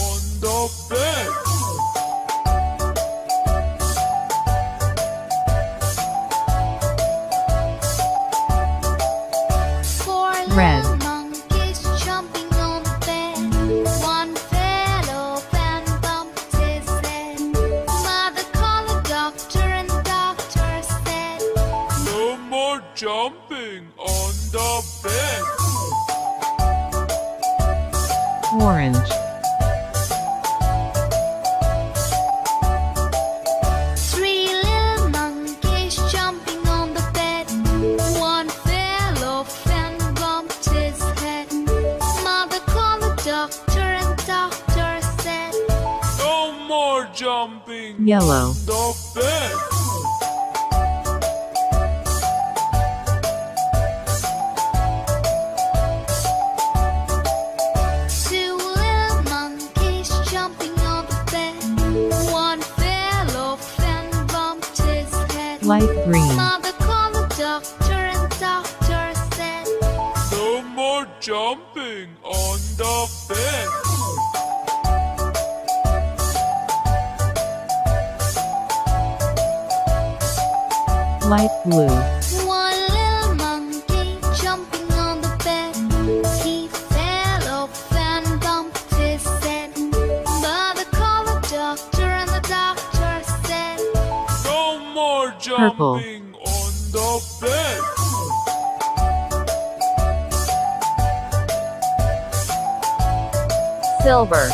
on the bed. Four Red. little monkeys jumping on the bed. One fell off and bumped his head. Mother called the doctor and the doctor said, No more jumping on the bed. Orange. three little monkeys jumping on the bed. One fell off and bumped his head. Mother called the doctor and the doctor said, No more jumping Yellow. on the bed. two little monkeys jumping on the bed. One fell off and bumped his head. Light green. Mother called the doctor and the doctor said, No more jumping on the bed. Light blue. one little monkey jumping on the bed. He fell off and bumped his head. Mother called the doctor and the doctor said, No more Purple. jumping on the bed. Silver.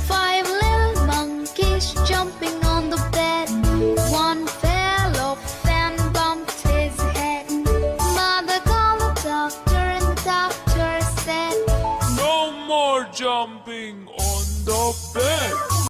five little monkeys jumping on the bed. One fell off and bumped his head. Mother called the doctor and the doctor said, No more jumping on the bed.